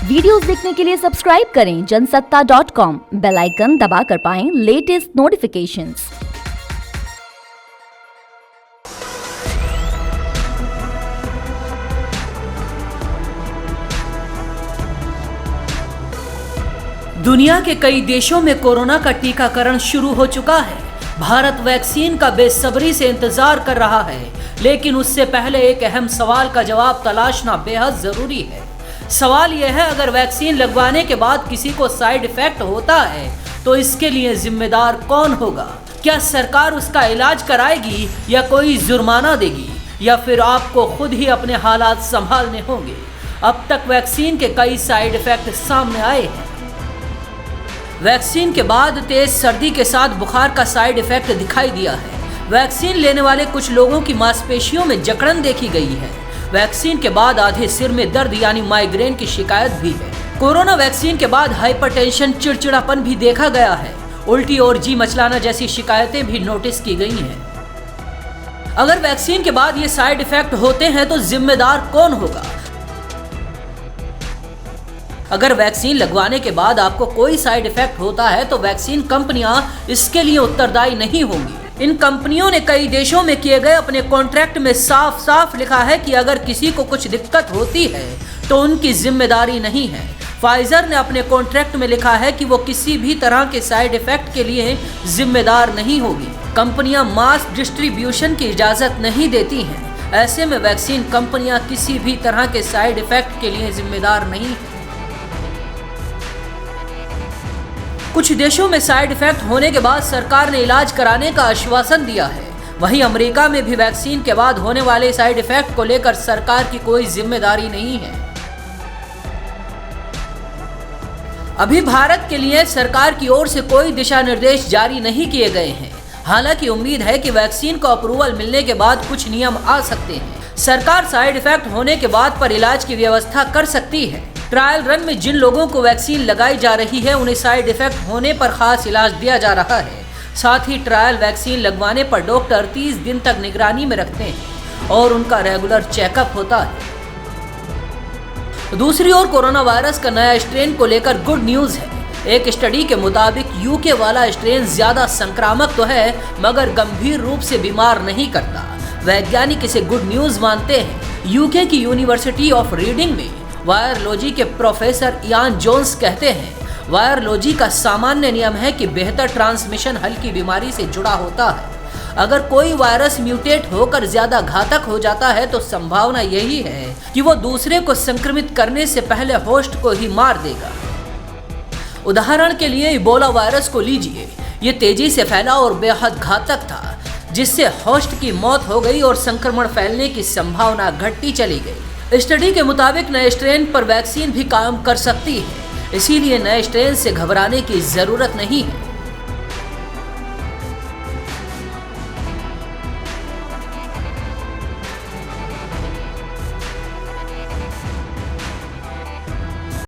Videos देखने के लिए सब्सक्राइब करें जनसत्ता.com, बेल आइकन दबाकर पाएं लेटेस्ट नोटिफिकेशंस। दुनिया के कई देशों में कोरोना का टीकाकरण शुरू हो चुका है। भारत वैक्सीन का बेसब्री से इंतजार कर रहा है, लेकिन उससे पहले एक अहम सवाल का जवाब तलाशना बेहद जरूरी है। सवाल यह है, अगर वैक्सीन लगवाने के बाद किसी को साइड इफेक्ट होता है तो इसके लिए जिम्मेदार कौन होगा? क्या सरकार उसका इलाज कराएगी या कोई जुर्माना देगी, या फिर आपको खुद ही अपने हालात संभालने होंगे? अब तक वैक्सीन के कई साइड इफेक्ट सामने आए हैं। वैक्सीन के बाद तेज सर्दी के साथ बुखार का साइड इफेक्ट दिखाई दिया है। वैक्सीन लेने वाले कुछ लोगों की मांसपेशियों में जकड़न देखी गई है। वैक्सीन के बाद आधे सिर में दर्द यानी माइग्रेन की शिकायत भी है। कोरोना वैक्सीन के बाद हाइपरटेंशन, चिड़चिड़ापन भी देखा गया है। उल्टी और जी मचलाना जैसी शिकायतें भी नोटिस की गई हैं। अगर वैक्सीन के बाद ये साइड इफेक्ट होते हैं तो जिम्मेदार कौन होगा? अगर वैक्सीन लगवाने के बाद आपको कोई साइड इफेक्ट होता है तो वैक्सीन कंपनियां इसके लिए उत्तरदायी नहीं होंगी। इन कंपनियों ने कई देशों में किए गए अपने कॉन्ट्रैक्ट में साफ साफ लिखा है कि अगर किसी को कुछ दिक्कत होती है तो उनकी जिम्मेदारी नहीं है। फाइजर ने अपने कॉन्ट्रैक्ट में लिखा है कि वो किसी भी तरह के साइड इफेक्ट के लिए जिम्मेदार नहीं होगी। कंपनियां मास डिस्ट्रीब्यूशन की इजाजत नहीं देती हैं। ऐसे में वैक्सीन कंपनियां किसी भी तरह के साइड इफेक्ट के लिए जिम्मेदार नहीं है। कुछ देशों में साइड इफेक्ट होने के बाद सरकार ने इलाज कराने का आश्वासन दिया है। वहीं अमेरिका में भी वैक्सीन के बाद होने वाले साइड इफेक्ट को लेकर सरकार की कोई जिम्मेदारी नहीं है। अभी भारत के लिए सरकार की ओर से कोई दिशा निर्देश जारी नहीं किए गए हैं। हालांकि उम्मीद है कि वैक्सीन को अप्रूवल मिलने के बाद कुछ नियम आ सकते हैं। सरकार साइड इफेक्ट होने के बाद पर इलाज की व्यवस्था कर सकती है। ट्रायल रन में जिन लोगों को वैक्सीन लगाई जा रही है उन्हें साइड इफेक्ट होने पर खास इलाज दिया जा रहा है। साथ ही ट्रायल वैक्सीन लगवाने पर डॉक्टर 30 दिन तक निगरानी में रखते हैं और उनका रेगुलर चेकअप होता है। दूसरी ओर कोरोना वायरस का नया स्ट्रेन को लेकर गुड न्यूज है। एक स्टडी के मुताबिक यूके वाला स्ट्रेन ज्यादा संक्रामक तो है मगर गंभीर रूप से बीमार नहीं करता। वैज्ञानिक इसे गुड न्यूज मानते हैं। यूके की यूनिवर्सिटी ऑफ रीडिंग में वायरलॉजी के प्रोफेसर इयान जोन्स कहते हैं, वायरलॉजी का सामान्य नियम है कि बेहतर ट्रांसमिशन हल्की बीमारी से जुड़ा होता है। अगर कोई वायरस म्यूटेट होकर ज्यादा घातक हो जाता है तो संभावना यही है कि वो दूसरे को संक्रमित करने से पहले होस्ट को ही मार देगा। उदाहरण के लिए इबोला वायरस को लीजिए। ये तेजी से फैला और बेहद घातक था, जिससे होस्ट की मौत हो गई और संक्रमण फैलने की संभावना घटती चली गई। स्टडी के मुताबिक नए स्ट्रेन पर वैक्सीन भी काम कर सकती है, इसीलिए नए स्ट्रेन से घबराने की जरूरत नहीं है।